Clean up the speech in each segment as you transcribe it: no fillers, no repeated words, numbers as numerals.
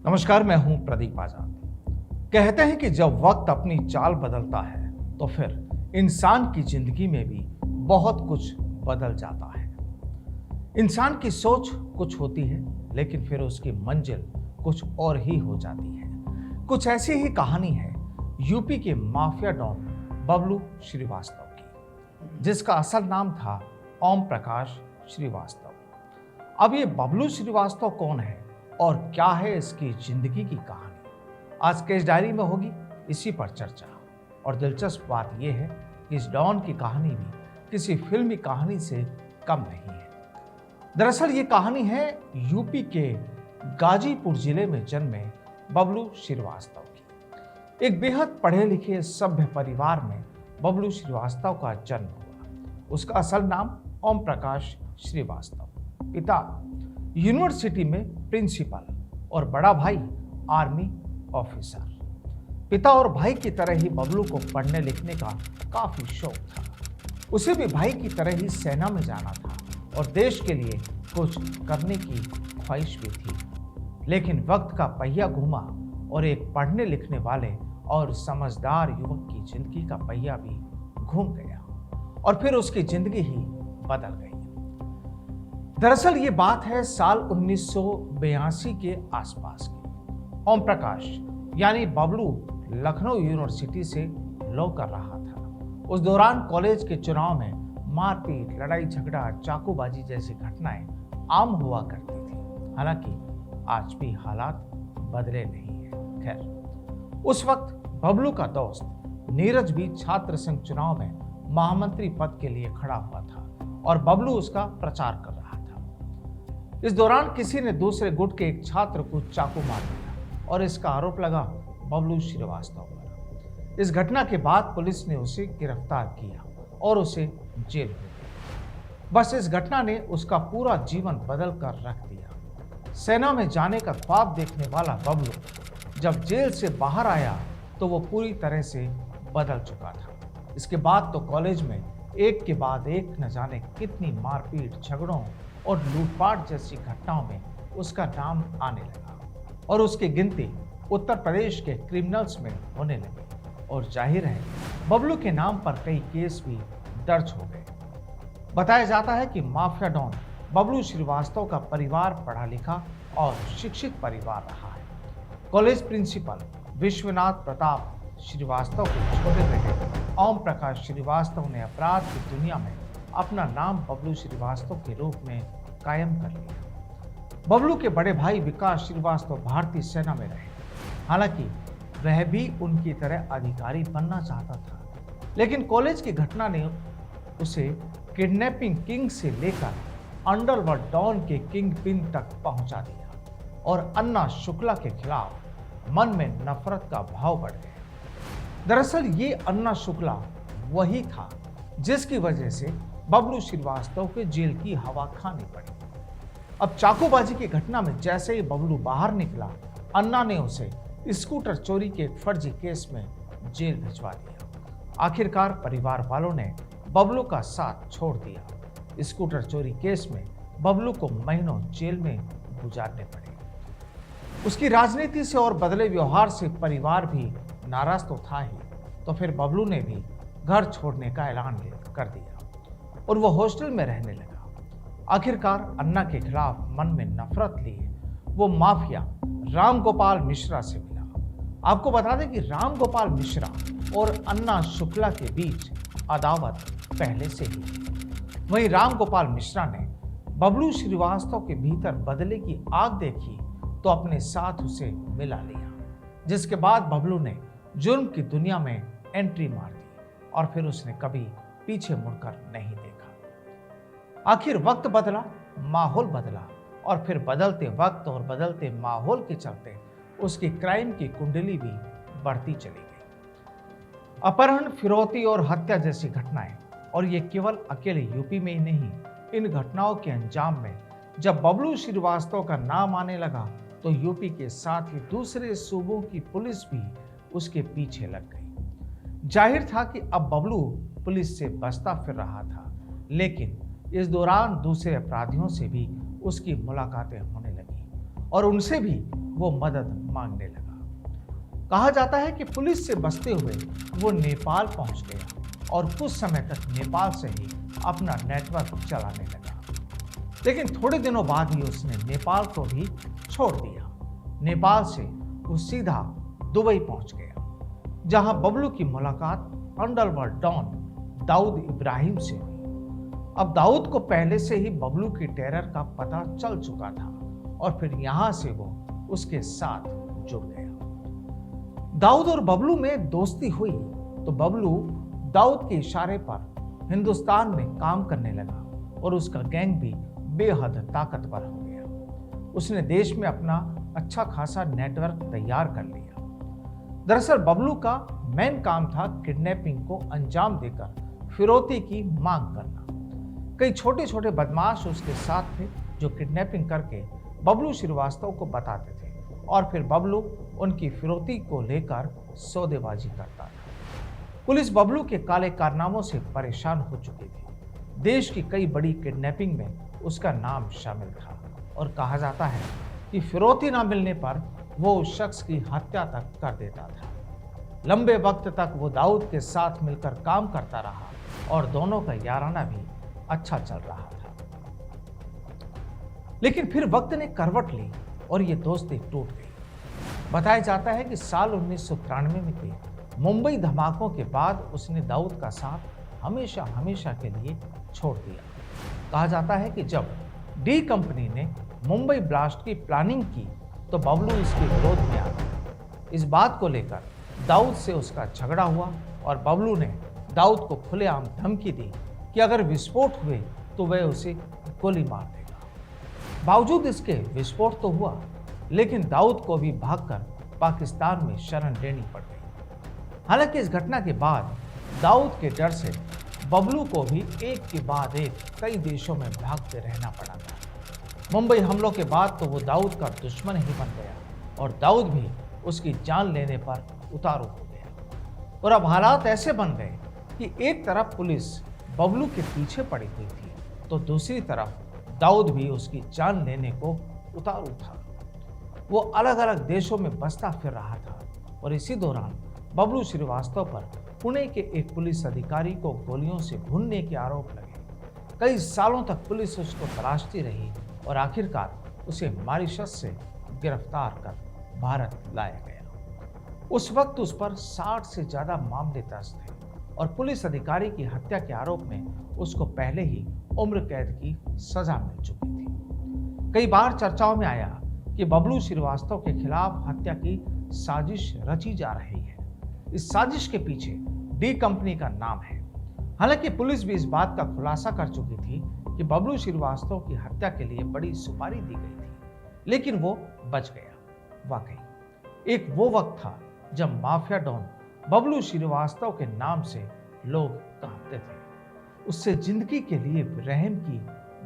नमस्कार, मैं हूं प्रदीप आजाद। कहते हैं कि जब वक्त अपनी चाल बदलता है तो फिर इंसान की जिंदगी में भी बहुत कुछ बदल जाता है। इंसान की सोच कुछ होती है, लेकिन फिर उसकी मंजिल कुछ और ही हो जाती है। कुछ ऐसी ही कहानी है यूपी के माफिया डॉन बबलू श्रीवास्तव की, जिसका असल नाम था ओम प्रकाश श्रीवास्तव। अब ये बबलू श्रीवास्तव कौन है और क्या है इसकी जिंदगी की कहानी, आज केस डायरी में होगी इसी पर चर्चा। और दिलचस्प बात यह है कि इस डॉन की कहानी भी किसी फिल्मी कहानी से कम नहीं है। दरअसल ये कहानी है यूपी के गाजीपुर जिले में जन्मे बबलू श्रीवास्तव की। एक बेहद पढ़े लिखे सभ्य परिवार में बबलू श्रीवास्तव का जन्म हुआ। उसका असल नाम ओम प्रकाश श्रीवास्तव, पिता यूनिवर्सिटी में प्रिंसिपल और बड़ा भाई आर्मी ऑफिसर। पिता और भाई की तरह ही बबलू को पढ़ने लिखने का काफी शौक था। उसे भी भाई की तरह ही सेना में जाना था और देश के लिए कुछ करने की ख्वाहिश भी थी। लेकिन वक्त का पहिया घूमा और एक पढ़ने लिखने वाले और समझदार युवक की जिंदगी का पहिया भी घूम गया और फिर उसकी जिंदगी ही बदल गई। दरअसल ये बात है साल 1982 के आसपास की। ओम प्रकाश यानी बबलू लखनऊ यूनिवर्सिटी से लॉ कर रहा था। उस दौरान कॉलेज के चुनाव में मारपीट, लड़ाई झगड़ा, चाकूबाजी जैसी घटनाएं आम हुआ करती थी। हालांकि आज भी हालात बदले नहीं है। खैर, उस वक्त बबलू का दोस्त नीरज भी छात्र संघ चुनाव में महामंत्री पद के लिए खड़ा हुआ था और बबलू उसका प्रचार कर रहा था। इस दौरान किसी ने दूसरे गुट के एक छात्र को चाकू मार दिया और इसका आरोप लगा बबलू श्रीवास्तव पर। इस घटना के बाद पुलिस ने उसे गिरफ्तार किया और उसे जेल भेज दिया। बस इस घटना ने उसका पूरा जीवन बदल कर रख दिया। सेना में जाने का ख्वाब देखने वाला बबलू जब जेल से बाहर आया तो वो पूरी तरह से बदल चुका था। इसके बाद तो कॉलेज में एक के बाद एक न जाने कितनी मारपीट, झगड़ों और लूटपाट जैसी घटनाओं में उसका नाम आने लगा और उसकी गिनती उत्तर प्रदेश के क्रिमिनल्स में होने लगी। और जाहिर है बबलू के नाम पर कई केस भी दर्ज हो गए। बताया जाता है कि माफिया डॉन बबलू श्रीवास्तव का परिवार पढ़ा लिखा और शिक्षित परिवार रहा है। कॉलेज प्रिंसिपल विश्वनाथ प्रताप श्रीवास्तव के छोटे बेटे ओम प्रकाश श्रीवास्तव ने अपराध की दुनिया में अपना नाम बबलू श्रीवास्तव के रूप में कायम कर लिया। बबलू के बड़े भाई विकास श्रीवास्तव भारतीय सेना में रहे। हालांकि वह भी उनकी तरह अधिकारी बनना चाहता था, लेकिन कॉलेज की घटना ने उसे किडनैपिंग किंग से लेकर अंडरवर्ल्ड डॉन के किंग पिन तक पहुंचा दिया और अन्ना शुक्ला के खिलाफ मन में नफरत का भाव बढ़ गया। दरअसल ये अन्ना शुक्ला वही था जिसकी वजह से बबलू श्रीवास्तव के जेल की हवा खानी पड़ी। अब चाकूबाजी की घटना में जैसे ही बबलू बाहर निकला, अन्ना ने उसे स्कूटर चोरी के एक फर्जी केस में जेल भिजवा दिया। आखिरकार परिवार वालों ने बबलू का साथ छोड़ दिया। स्कूटर चोरी केस में बबलू को महीनों जेल में गुजारने पड़े। उसकी राजनीति से और बदले व्यवहार से परिवार भी नाराज तो था ही, तो फिर बबलू ने भी घर छोड़ने का ऐलान कर दिया और वो हॉस्टल में रहने लगा। आखिरकार अन्ना के खिलाफ मन में नफरत लिए वो माफिया राम गोपाल मिश्रा से मिला। आपको बता दें कि राम गोपाल मिश्रा और अन्ना शुक्ला के बीच अदावत पहले से ही थी। वहीं राम गोपाल मिश्रा ने बबलू श्रीवास्तव के भीतर बदले की आग देखी तो अपने साथ उसे मिला लिया, जिसके बाद बबलू ने जुर्म की दुनिया में एंट्री मार दी और फिर उसने कभी पीछे मुड़कर नहीं देखा। आखिर वक्त बदला, माहौल बदला और फिर बदलते वक्त और बदलते माहौल के चलते उसकी क्राइम की कुंडली भी बढ़ती चली गई। अपहरण, फिरौती और हत्या जैसी घटनाएं, और ये केवल अकेले यूपी में ही नहीं, इन घटनाओं के अंजाम में जब बबलू श्रीवास्तव का नाम आने लगा तो यूपी के साथ ही दूसरे सूबों की पुलिस भी उसके पीछे लग गई। जाहिर था कि अब बबलू पुलिस से बचता फिर रहा था, लेकिन इस दौरान दूसरे अपराधियों से भी उसकी मुलाकातें होने लगी और उनसे भी वो मदद मांगने लगा। कहा जाता है कि पुलिस से बचते हुए वो नेपाल पहुंच गया और कुछ समय तक नेपाल से ही अपना नेटवर्क चलाने लगा। लेकिन थोड़े दिनों बाद ही उसने नेपाल को भी छोड़ दिया। नेपाल से वो सीधा दुबई पहुंच गया, जहां बबलू की मुलाकात अंडरवर्ल्ड डॉन दाऊद इब्राहिम से हुई। अब दाऊद को पहले से ही बबलू की टेरर का पता चल चुका था और फिर यहां से वो उसके साथ जुड़ गया। दाऊद और बबलू में दोस्ती हुई तो बबलू दाऊद के इशारे पर हिंदुस्तान में काम करने लगा और उसका गैंग भी बेहद ताकतवर हो गया। उसने देश में अपना अच्छा खासा नेटवर्क तैयार कर लिया। दरअसल बबलू का मेन काम था किडनैपिंग को अंजाम देकर फिरौती की मांग करना। कई छोटे छोटे बदमाश उसके साथ थे जो किडनैपिंग करके बबलू श्रीवास्तव को बताते थे और फिर बबलू उनकी फिरौती को लेकर सौदेबाजी करता था। पुलिस बबलू के काले कारनामों से परेशान हो चुकी थी। देश की कई बड़ी किडनैपिंग में उसका नाम शामिल था और कहा जाता है कि फिरौती ना मिलने पर वो उस शख्स की हत्या तक कर देता था। लंबे वक्त तक वो दाऊद के साथ मिलकर काम करता रहा और दोनों का याराना भी अच्छा चल रहा था। लेकिन फिर वक्त ने करवट ली और ये दोस्ती टूट गई। बताया जाता है कि साल 1993 में के मुंबई धमाकों के बाद उसने दाऊद का साथ हमेशा हमेशा के लिए छोड़ दिया। कहा जाता है कि जब डी कंपनी ने मुंबई ब्लास्ट की प्लानिंग की तो बबलू इसके विरोध में आ गया। इस बात को लेकर दाऊद से उसका झगड़ा हुआ और बबलू ने दाऊद को खुलेआम धमकी दी कि अगर विस्फोट हुए तो वह उसे गोली मार देगा। बावजूद इसके विस्फोट तो हुआ, लेकिन दाऊद को भी भागकर पाकिस्तान में शरण लेनी पड़ गई। हालांकि इस घटना के बाद दाऊद के डर से बबलू को भी एक के बाद एक कई देशों में भागते रहना पड़ा था। मुंबई हमलों के बाद तो वो दाऊद का दुश्मन ही बन गया और दाऊद भी उसकी जान लेने पर उतारू हो गया। और अब हालात ऐसे बन गए कि एक तरफ पुलिस बबलू के पीछे पड़ी हुई थी तो दूसरी तरफ दाऊद भी उसकी जान लेने को उतारू था। वो अलग अलग देशों में बसता फिर रहा था और इसी दौरान बबलू श्रीवास्तव पर पुणे के एक पुलिस अधिकारी को गोलियों से भूनने के आरोप लगे। कई सालों तक पुलिस उसको तलाशती रही और आखिरकार उसे मॉरिशस से गिरफ्तार कर भारत लाया गया। उस वक्त उस पर 60 से ज्यादा मामले दर्ज थे और पुलिस अधिकारी की हत्या के आरोप में उसको पहले ही उम्र कैद की सजा मिल चुकी थी। कई बार चर्चाओं में आया कि बबलू श्रीवास्तव के खिलाफ हत्या की साजिश रची जा रही है। इस साजिश के पीछे डी कंपनी का नाम है। हालांकि पुलिस भी इस बात का खुलासा कर चुकी थी कि बबलू श्रीवास्तव की हत्या के लिए बड़ी सुपारी दी गई थी, लेकिन वो बच गया। वाकई एक वो वक्त था जब माफिया डॉन बबलू श्रीवास्तव के नाम से लोग कांपते थे। उससे जिंदगी के लिए रहम की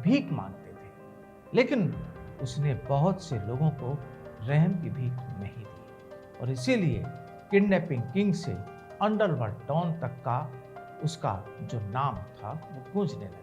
भीख मांगते थे, लेकिन उसने बहुत से लोगों को रहम की भीख नहीं दी और इसीलिए किडनैपिंग किंग से अंडरवर्ल्ड डॉन तक का उसका जो नाम था वो गूंजने लगा।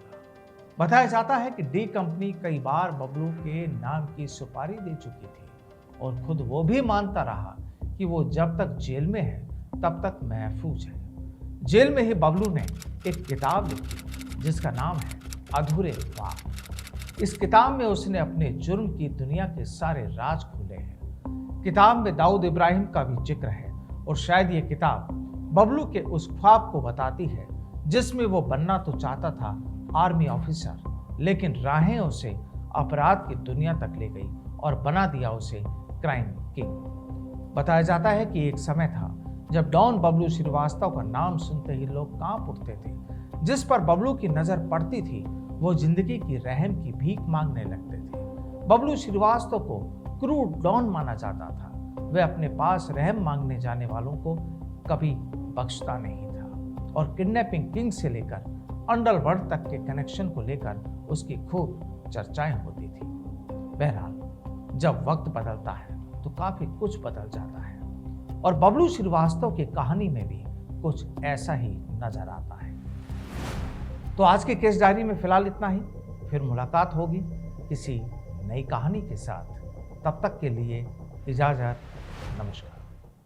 बताया जाता है कि डी कंपनी कई बार बबलू के नाम की सुपारी दे चुकी थी और खुद वो भी मानता रहा कि वो जब तक जेल में है तब तक महफूज है। जेल में ही बबलू ने एक किताब लिखी जिसका नाम है अधूरे ख्वाब। इस किताब में उसने अपने जुर्म की दुनिया के सारे राज खोले हैं। किताब में दाऊद इब्राहिम का भी जिक्र है और शायद ये किताब बबलू के उस ख्वाब को बताती है जिसमें वो बनना तो चाहता था आर्मी ऑफिसर, लेकिन राहें उसे अपराध की दुनिया तक ले गई और बना दिया उसे क्राइम किंग। बताया जाता है कि एक समय था जब डॉन बबलू श्रीवास्तव का नाम सुनते ही लोग कांप उठते थे। जिस पर बबलू की नजर पड़ती थी वो जिंदगी की रहम की भीख मांगने लगते थे। बबलू श्रीवास्तव को क्रूर डॉन माना जाता था। वह अपने पास रहम मांगने जाने वालों को कभी बख्शता नहीं था और किडनैपिंग किंग से लेकर अंडरवर्ल्ड तक के कनेक्शन को लेकर उसकी खूब चर्चाएं होती थी। बहरहाल जब वक्त बदलता है तो काफी कुछ बदल जाता है और बबलू श्रीवास्तव की कहानी में भी कुछ ऐसा ही नजर आता है। तो आज के केस डायरी में फिलहाल इतना ही। फिर मुलाकात होगी किसी नई कहानी के साथ। तब तक के लिए इजाज़त, नमस्कार।